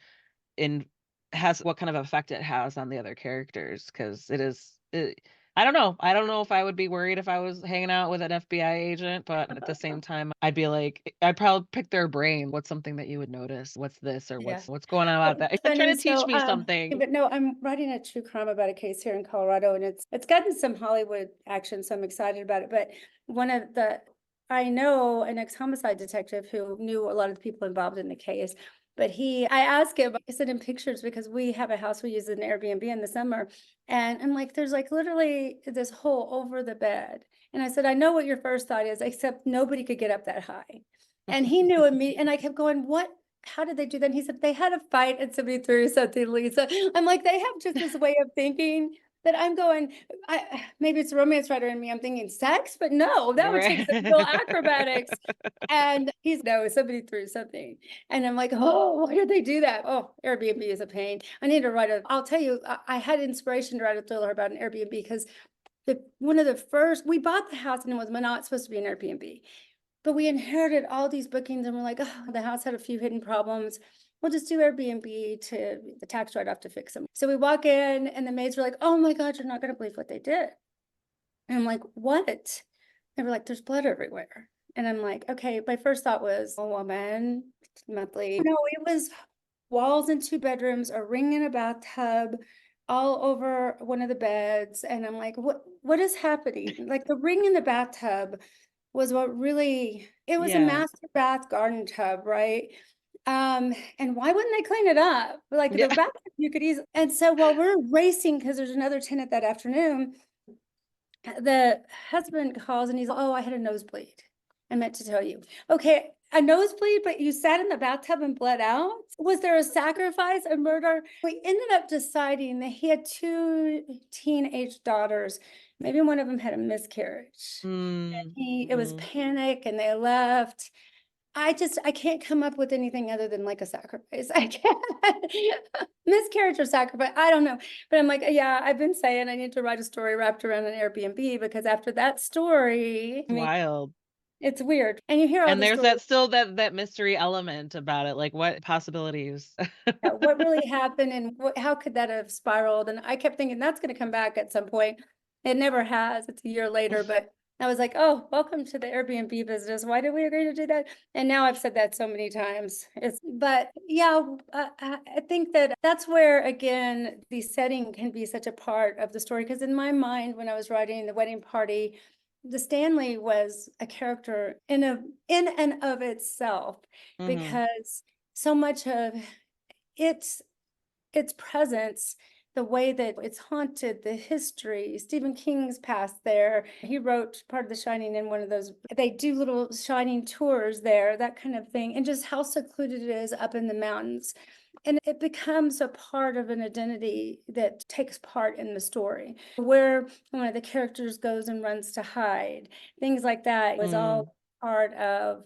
[SPEAKER 1] in has what kind of effect it has on the other characters. Because I don't know if I would be worried if I was hanging out with an FBI agent, but at the same time, I'd be like, I'd probably pick their brain. What's something that you would notice? What's this, or
[SPEAKER 2] yeah.
[SPEAKER 1] what's going on
[SPEAKER 2] Well,
[SPEAKER 1] about that?
[SPEAKER 2] it's
[SPEAKER 1] Try
[SPEAKER 2] funny.
[SPEAKER 1] to teach
[SPEAKER 2] So,
[SPEAKER 1] me something.
[SPEAKER 2] but no, I'm writing a true crime about a case here in Colorado, and it's gotten some Hollywood action, so I'm excited about it. But one of the I know an ex-homicide detective who knew a lot of the people involved in the case. But I asked him, I sent him pictures because we have a house we use as an Airbnb in the summer. And I'm like, there's like literally this hole over the bed. And I said, I know what your first thought is, except nobody could get up that high. And he knew immediately, and I kept going, what? How did they do that? And he said, they had a fight and somebody threw something, Lisa. I'm like, they have just this way of thinking that I'm going, maybe it's a romance writer in me. I'm thinking sex, but no, that would take
[SPEAKER 1] Right.
[SPEAKER 2] some real acrobatics. And no, somebody threw something. And I'm like, oh, why did they do that? Oh, Airbnb is a pain. I need to I'll tell you, I had inspiration to write a thriller about an Airbnb because one of the first, we bought the house and it was not supposed to be an Airbnb. but we inherited all these bookings and we're like, oh, the house had a few hidden problems. We'll just do Airbnb to the tax write-off to fix them. So we walk in and the maids were like, oh my God, you're not going to believe what they did. And I'm like, what? They were like, there's blood everywhere. And I'm like, okay, my first thought was a woman, monthly. No, it was walls in two bedrooms, a ring in a bathtub, all over one of the beds. And I'm like, what is happening? Like the ring in the bathtub was what really, it was a
[SPEAKER 1] Yeah.
[SPEAKER 2] master bath garden tub, right? And why wouldn't they clean it up? Like
[SPEAKER 1] Yeah.
[SPEAKER 2] the bathroom you could easily, and so while we're racing, because there's another tenant that afternoon, the husband calls and he's like, oh, I had a nosebleed. I meant to tell you. Okay, a nosebleed, but you sat in the bathtub and bled out? Was there a sacrifice, a murder? We ended up deciding that he had two teenage daughters. Maybe one of them had a miscarriage.
[SPEAKER 1] Mm,
[SPEAKER 2] It was
[SPEAKER 1] mm.
[SPEAKER 2] panic and they left. I can't come up with anything other than like a sacrifice. I can't. Miscarriage or sacrifice, I don't know. But I'm like, yeah, I've been saying I need to write a story wrapped around an Airbnb because after that story, I mean,
[SPEAKER 1] Wild.
[SPEAKER 2] it's weird. And you hear all
[SPEAKER 1] And
[SPEAKER 2] the
[SPEAKER 1] there's
[SPEAKER 2] stories.
[SPEAKER 1] that still that mystery element about it, like what possibilities?
[SPEAKER 2] What really happened and how could that have spiraled? And I kept thinking that's going to come back at some point. It never has. It's a year later, but I was like, oh, welcome to the Airbnb business. Why did we agree to do that? And now I've said that so many times. But yeah, I think that that's where, again, the setting can be such a part of the story. Because in my mind, when I was writing The Wedding Party, the Stanley was a character in and of itself,
[SPEAKER 1] Hmm.
[SPEAKER 2] because so much of its its presence, the way that it's haunted, the history. Stephen King's passed there. He wrote part of The Shining in one of those. They do little Shining tours there, that kind of thing, and just how secluded it is up in the mountains. And it becomes a part of an identity that takes part in the story, where one of the characters goes and runs to hide. Things like that was
[SPEAKER 1] Mm,
[SPEAKER 2] all part of.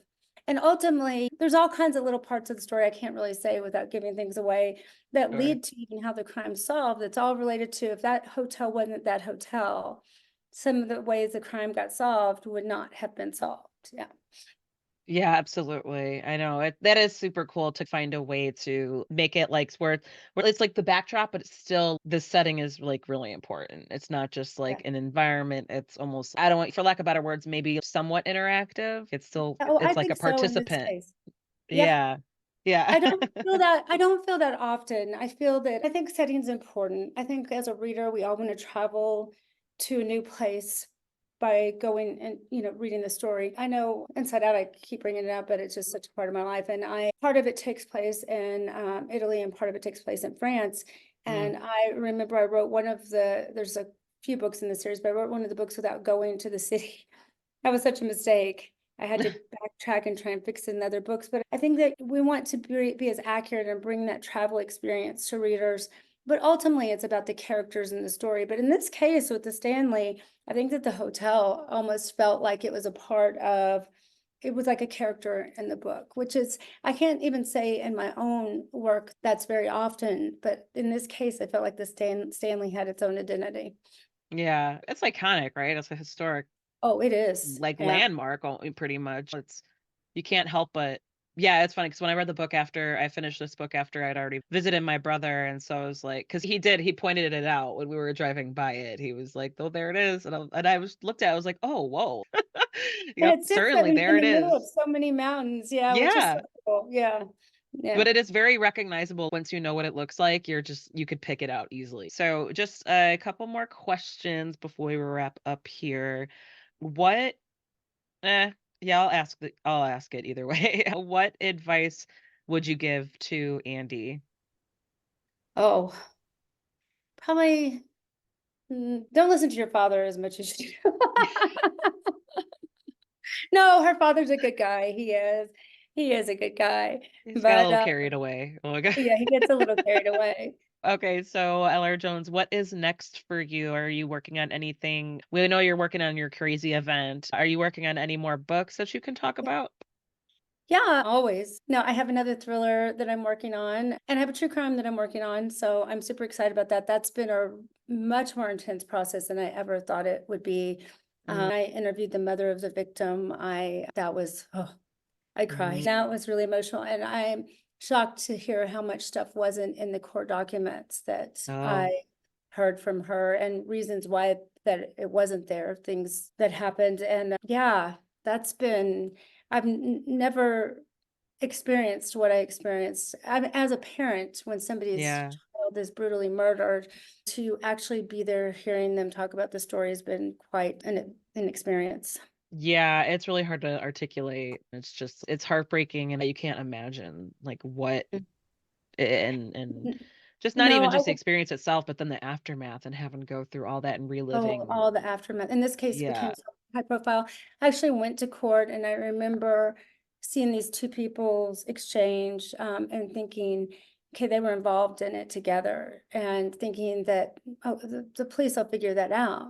[SPEAKER 2] And ultimately, there's all kinds of little parts of the story I can't really say without giving things away that
[SPEAKER 1] sure.
[SPEAKER 2] lead to even how the crime's solved. It's all related to, if that hotel wasn't that hotel, some of the ways the crime got solved would not have been solved. Yeah.
[SPEAKER 1] Yeah, absolutely. I know it. That is super cool to find a way to make it like where it's like the backdrop, but it's still the setting is like really important. It's not just
[SPEAKER 2] Yeah.
[SPEAKER 1] like an environment. It's almost I don't want for lack of better words, maybe somewhat interactive. It's still
[SPEAKER 2] Oh, I
[SPEAKER 1] it's like
[SPEAKER 2] think
[SPEAKER 1] a
[SPEAKER 2] so in this
[SPEAKER 1] participant.
[SPEAKER 2] case. Yeah.
[SPEAKER 1] Yeah. Yeah.
[SPEAKER 2] I don't feel that often. I feel that I think setting's important. I think as a reader, we all want to travel to a new place by going and, reading the story. I know Inside Out, I keep bringing it up, but it's just such a part of my life. And part of it takes place in Italy and part of it takes place in France.
[SPEAKER 1] Mm.
[SPEAKER 2] And I remember I wrote there's a few books in the series, but I wrote one of the books without going to the city. That was such a mistake. I had to backtrack and try and fix it in other books. But I think that we want to be as accurate and bring that travel experience to readers. But ultimately, it's about the characters in the story. But in this case, with the Stanley, I think that the hotel almost felt like it was a part of, it was like a character in the book, which is, I can't even say in my own work that's very often. But in this case, I felt like the Stanley had its own identity.
[SPEAKER 1] Yeah. It's iconic, right? It's a historic
[SPEAKER 2] Oh, it is.
[SPEAKER 1] like
[SPEAKER 2] Yeah.
[SPEAKER 1] landmark pretty much. It's you can't help but yeah, it's funny because when I read the book after I finished this book after I'd already visited my brother, and so I was like, because he pointed it out when we were driving by it. He was like, "Oh, there it is," and I was looked at, it, I was like, "Oh, whoa,
[SPEAKER 2] And
[SPEAKER 1] yep,
[SPEAKER 2] it sits
[SPEAKER 1] certainly
[SPEAKER 2] in
[SPEAKER 1] there
[SPEAKER 2] the
[SPEAKER 1] it
[SPEAKER 2] middle of
[SPEAKER 1] is."
[SPEAKER 2] so many mountains, yeah, which is so
[SPEAKER 1] Yeah,
[SPEAKER 2] cool, yeah, yeah.
[SPEAKER 1] but it is very recognizable once you know what it looks like. You could pick it out easily. So, just a couple more questions before we wrap up here. What Eh, yeah, I'll ask it either way. What advice would you give to Andy?
[SPEAKER 2] Oh, probably, don't listen to your father as much as you do. No, her father's a good guy, he is a good guy,
[SPEAKER 1] He's got a
[SPEAKER 2] but,
[SPEAKER 1] little carried away. Oh my god.
[SPEAKER 2] yeah, he gets a little carried away.
[SPEAKER 1] Okay, so LR Jones, what is next for you? Are you working on anything? We know you're working on your crazy event. Are you working on any more books that you can talk about?
[SPEAKER 2] Yeah, always. No, I have another thriller that I'm working on, and I have a true crime that I'm working on, so I'm super excited about that. That's been a much more intense process than I ever thought it would be. I interviewed the mother of the victim. That was, oh, I cried.
[SPEAKER 1] Mhm.
[SPEAKER 2] That was really emotional, and I'm shocked to hear how much stuff wasn't in the court documents that
[SPEAKER 1] Oh,
[SPEAKER 2] I heard from her and reasons why that it wasn't there, things that happened. And yeah, that's been, I've never experienced what I experienced. As a parent, when somebody's
[SPEAKER 1] yeah.
[SPEAKER 2] child is brutally murdered, to actually be there hearing them talk about the story has been quite an experience.
[SPEAKER 1] Yeah, it's really hard to articulate. It's heartbreaking and you can't imagine, like, what and
[SPEAKER 2] N-
[SPEAKER 1] just not
[SPEAKER 2] No,
[SPEAKER 1] even
[SPEAKER 2] I
[SPEAKER 1] just the experience itself, but then the aftermath and having to go through all that and
[SPEAKER 2] Oh,
[SPEAKER 1] reliving.
[SPEAKER 2] all the aftermath. In this case, it became
[SPEAKER 1] Yeah,
[SPEAKER 2] so high profile. I actually went to court and I remember seeing these two people's exchange, and thinking, okay, they were involved in it together and thinking that, oh, the police will figure that out.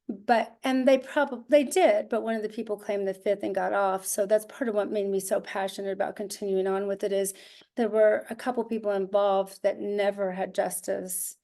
[SPEAKER 2] But, and they probably, they did, but one of the people claimed the fifth and got off. So that's part of what made me so passionate about continuing on with it is there were a couple people involved that never had justice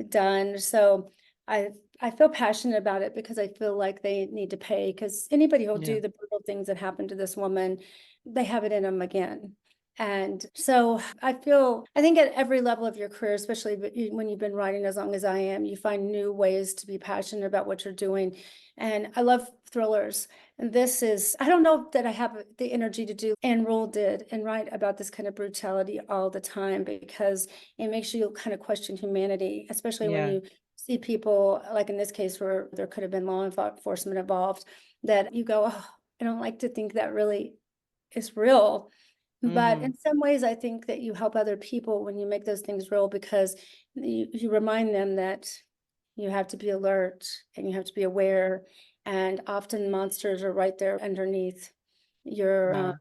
[SPEAKER 2] done. So I I feel passionate about it because I feel like they need to pay because anybody who'll
[SPEAKER 1] yeah,
[SPEAKER 2] do the brutal things that happened to this woman, they have it in them again. And so I think at every level of your career, especially when you've been writing as long as I am, you find new ways to be passionate about what you're doing. And I love thrillers. And this is, I don't know that I have the energy to do, and Rule did, and write about this kind of brutality all the time because it makes you kind of question humanity, especially when
[SPEAKER 1] yeah.
[SPEAKER 2] you see people, like in this case, where there could have been law enforcement involved, that you go, oh, I don't like to think that really is real. But
[SPEAKER 1] Mhm.
[SPEAKER 2] in some ways, I think that you help other people when you make those things real because you remind them that you have to be alert and you have to be aware. And often monsters are right there underneath your,
[SPEAKER 1] Yeah.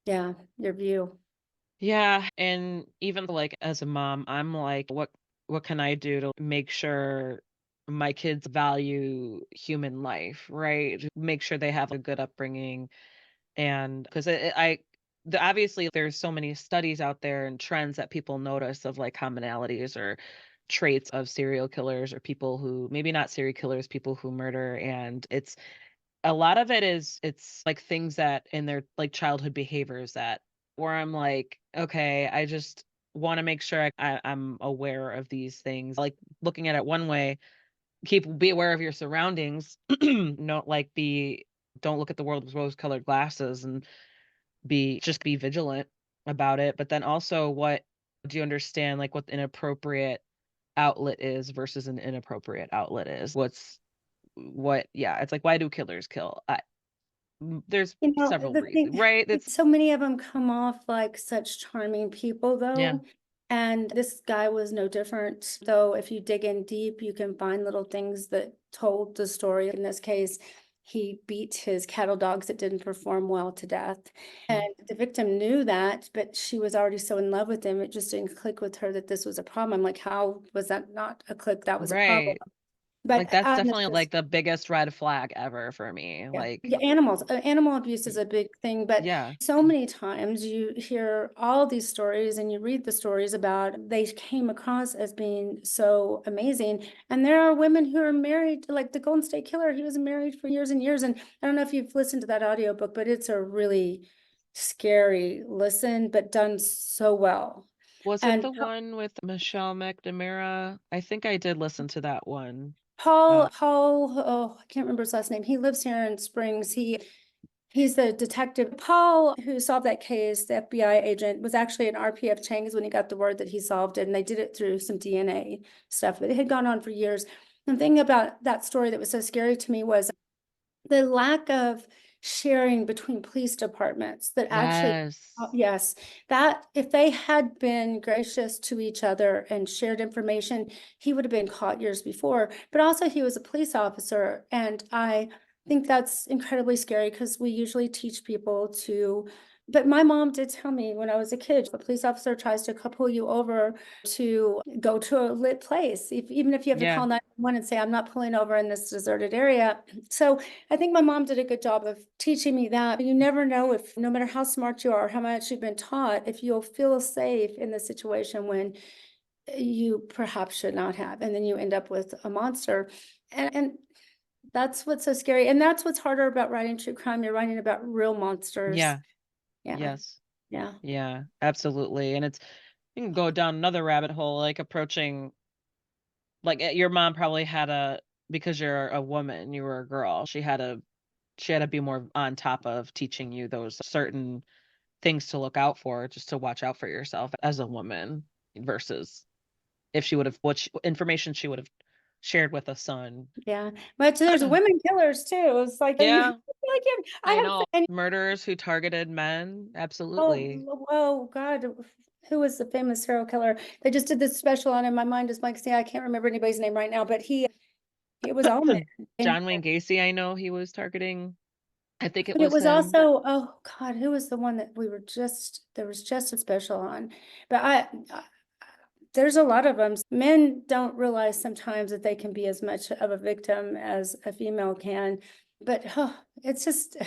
[SPEAKER 2] yeah, your view.
[SPEAKER 1] Yeah, and even, like, as a mom, I'm like, what can I do to make sure my kids value human life, right? To make sure they have a good upbringing. And 'cause obviously, there's so many studies out there and trends that people notice of, like, commonalities or traits of serial killers or people who maybe not serial killers, people who murder, and it's a lot of it is it's, like, things that in their, like, childhood behaviors that where I'm like, "Okay, I just wanna make sure I'm aware of these things." Like, looking at it one way, be aware of your surroundings, not like don't look at the world with rose-colored glasses and be vigilant about it, but then also what do you understand, like, what an appropriate outlet is versus an inappropriate outlet is? Yeah, it's like, why do killers kill? There's
[SPEAKER 2] You know,
[SPEAKER 1] several
[SPEAKER 2] the
[SPEAKER 1] reasons,
[SPEAKER 2] thing,
[SPEAKER 1] right? It's
[SPEAKER 2] so many of them come off like such charming people,
[SPEAKER 1] yeah,
[SPEAKER 2] though. And this guy was no different. Though, if you dig in deep, you can find little things that told the story. In this case, he beat his cattle dogs that didn't perform well to death. And
[SPEAKER 1] mm,
[SPEAKER 2] the victim knew that, but she was already so in love with him, it just didn't click with her that this was a problem. Like, how was that not a click? That was a problem.
[SPEAKER 1] right. Like,
[SPEAKER 2] But
[SPEAKER 1] that's
[SPEAKER 2] on
[SPEAKER 1] definitely,
[SPEAKER 2] the
[SPEAKER 1] like, the biggest red flag ever for me,
[SPEAKER 2] yeah,
[SPEAKER 1] like
[SPEAKER 2] yeah, animals, animal abuse is
[SPEAKER 1] y
[SPEAKER 2] a big thing, but
[SPEAKER 1] yeah,
[SPEAKER 2] so many times you hear all these stories and you read the stories about they came across as being so amazing. And there are women who are married, like the Golden State Killer, he was married for years and years. And I don't know if you've listened to that audiobook, but it's a really scary listen, but done so well.
[SPEAKER 1] was it
[SPEAKER 2] And
[SPEAKER 1] the one with Michelle McNamara? I think I did listen to that one.
[SPEAKER 2] Paul, oh, I can't remember his last name. He lives here in Springs. He's the detective. Paul, who solved that case, the FBI agent, was actually an RPF Chang's when he got the word that he solved it. And they did it through some DNA stuff, but it had gone on for years. The thing about that story that was so scary to me was the lack of sharing between police departments that actually,
[SPEAKER 1] Yes.
[SPEAKER 2] yes, that if they had been gracious to each other and shared information, he would have been caught years before. But also, he was a police officer. And I think that's incredibly scary because we usually teach people to. But my mom did tell me when I was a kid, if a police officer tries to pull you over to go to a lit place, even if you have to
[SPEAKER 1] Yeah.
[SPEAKER 2] call 911 and say, I'm not pulling over in this deserted area. So I think my mom did a good job of teaching me that you never know, if no matter how smart you are, how much you've been taught, if you'll feel safe in the situation when you perhaps should not have, and then you end up with a monster. And That's what's so scary. And that's what's harder about writing true crime. You're writing about real monsters.
[SPEAKER 1] Yeah.
[SPEAKER 2] Yeah.
[SPEAKER 1] Yes.
[SPEAKER 2] Yeah.
[SPEAKER 1] Yeah, absolutely. And it's you can go down another rabbit hole, like approaching like your mom probably had a because you're a woman, you were a girl. She had to be more on top of teaching you those certain things to look out for, just to watch out for yourself as a woman versus if she would have information she would have shared with a son.
[SPEAKER 2] Yeah. But there's women killers too. It's like you
[SPEAKER 1] Yeah,
[SPEAKER 2] like I
[SPEAKER 1] I
[SPEAKER 2] have
[SPEAKER 1] know.
[SPEAKER 2] and
[SPEAKER 1] Murderers who targeted men.
[SPEAKER 2] oh,
[SPEAKER 1] Absolutely.
[SPEAKER 2] oh God, who was the famous serial killer? They just did this special on him. My mind is blank. See, I can't remember anybody's name right now, but it was all men. And
[SPEAKER 1] John Wayne Gacy, I know he was targeting. I think it
[SPEAKER 2] but it
[SPEAKER 1] was
[SPEAKER 2] was
[SPEAKER 1] him.
[SPEAKER 2] also, oh God, who was the one that there was just a special on. But there's a lot of them. Men don't realize sometimes that they can be as much of a victim as a female can. But it's just,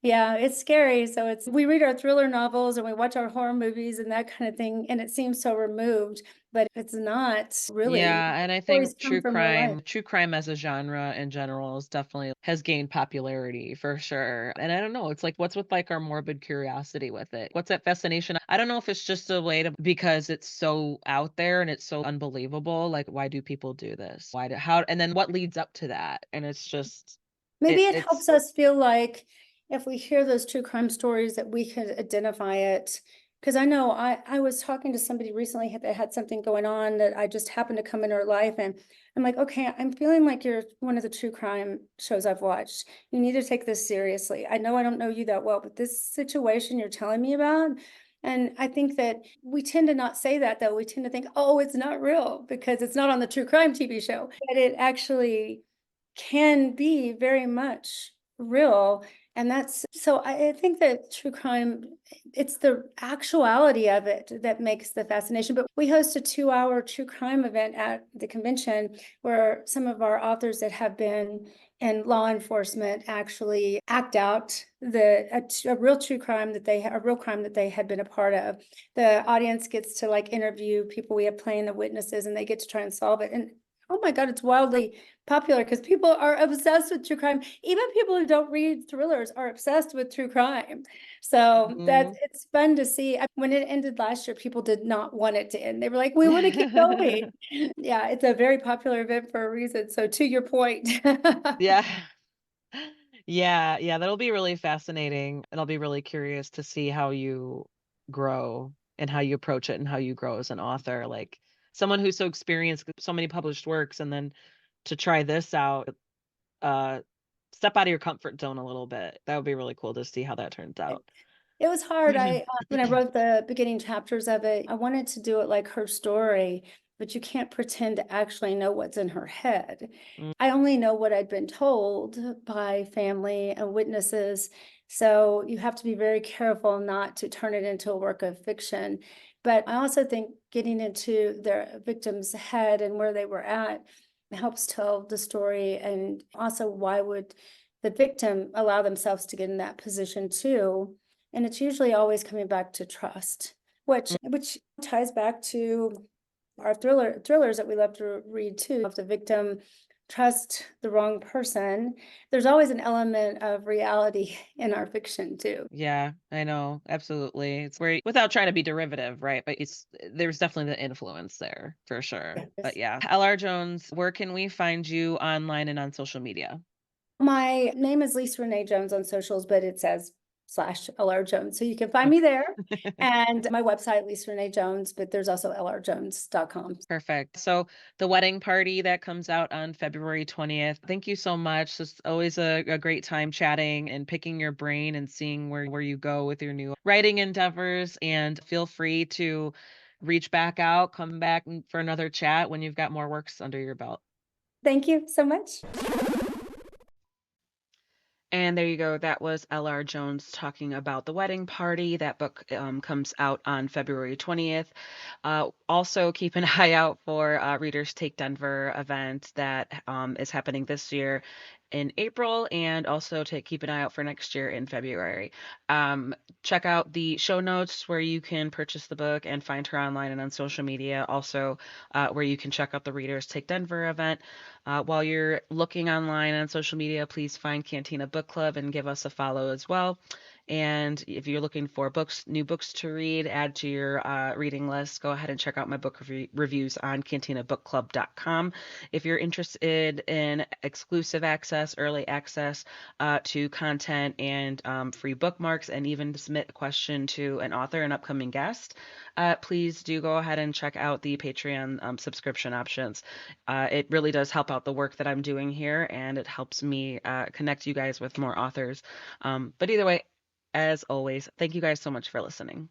[SPEAKER 2] yeah, it's scary. So we read our thriller novels and we watch our horror movies and that kind of thing, and it seems so removed, but it's not really.
[SPEAKER 1] Yeah, and I
[SPEAKER 2] Stories
[SPEAKER 1] think
[SPEAKER 2] come from real life.
[SPEAKER 1] true crime as a genre in general is definitely has gained popularity for sure. And I don't know, it's like what's with like our morbid curiosity with it? What's that fascination? I don't know if it's just a way to because it's so out there and it's so unbelievable. Like why do people do this? Why do how and then what leads up to that? And it's just
[SPEAKER 2] Maybe it
[SPEAKER 1] it's
[SPEAKER 2] helps us feel like if we hear those true crime stories that we could identify it. Because I know I was talking to somebody recently that had something going on that I just happened to come in her life. And I'm like, okay, I'm feeling like you're one of the true crime shows I've watched. You need to take this seriously. I know I don't know you that well, but this situation you're telling me about. And I think that we tend to not say that though. We tend to think, oh, it's not real because it's not on the true crime TV show. But it actually can be very much real. And that's so I think that true crime, it's the actuality of it that makes the fascination. But we host a 2-hour true crime event at the convention where some of our authors that have been in law enforcement actually act out a real true crime a real crime that they had been a part of. The audience gets to like interview people we have playing the witnesses and they get to try and solve it. And oh my God, it's wildly popular because people are obsessed with true crime. Even people who don't read thrillers are obsessed with true crime. So that
[SPEAKER 1] Mhm.
[SPEAKER 2] it's fun to see. When it ended last year, people did not want it to end. They were like, we want to keep going. Yeah, it's a very popular event for a reason. So to your point.
[SPEAKER 1] Yeah. Yeah, yeah, that'll be really fascinating, and I'll be really curious to see how you grow and how you approach it and how you grow as an author. Like someone who's so experienced, so many published works, and then to try this out, uh, step out of your comfort zone a little bit. That would be really cool to see how that turns out.
[SPEAKER 2] It was hard. When I wrote the beginning chapters of it, I wanted to do it like her story, but you can't pretend to actually know what's in her head.
[SPEAKER 1] Mm,
[SPEAKER 2] I only know what I'd been told by family and witnesses. So you have to be very careful not to turn it into a work of fiction. But I also think getting into the victim's head and where they were at helps tell the story. And also, why would the victim allow themselves to get in that position too? And it's usually always coming back to trust,
[SPEAKER 1] mm.
[SPEAKER 2] which ties back to our thrillers that we love to read too. If the victim trust the wrong person, there's always an element of reality in our fiction too.
[SPEAKER 1] Yeah, I know, absolutely. It's where without trying to be derivative, right? But it's there's definitely the influence there for sure. But
[SPEAKER 2] Yes.
[SPEAKER 1] yeah, LR Jones, where can we find you online and on social media?
[SPEAKER 2] My name is Lisa Renee Jones on socials, but it says /LR Jones. So you can find me
[SPEAKER 1] Okay.
[SPEAKER 2] there. And my website, Lisa Renee Jones, but there's also lrjones.com.
[SPEAKER 1] Perfect. So the wedding party that comes out on February 20th. Thank you so much. It's always a great time chatting and picking your brain and seeing where you go with your new writing endeavors. And feel free to reach back out, come back for another chat when you've got more works under your belt.
[SPEAKER 2] Thank you so much.
[SPEAKER 1] And there you go. That was L.R. Jones talking about The Wedding Party. That book comes out on February 20th. Also, keep an eye out for Readers Take Denver event that is happening this year. in April, and also to keep an eye out for next year in February. Um, Check out the show notes where you can purchase the book and find her online and on social media. Also, where you can check out the Readers Take Denver event. While you're looking online on social media, please find Cantina Book Club and give us a follow as well. And if you're looking for books, new books to read, add to your reading list, go ahead and check out my book reviews on cantinabookclub.com. If you're interested in exclusive access, early access to content and free bookmarks, and even to submit a question to an author, an upcoming guest, please do go ahead and check out the Patreon subscription options. It really does help out the work that I'm doing here, and it helps me connect you guys with more authors. But either way, as always, thank you guys so much for listening.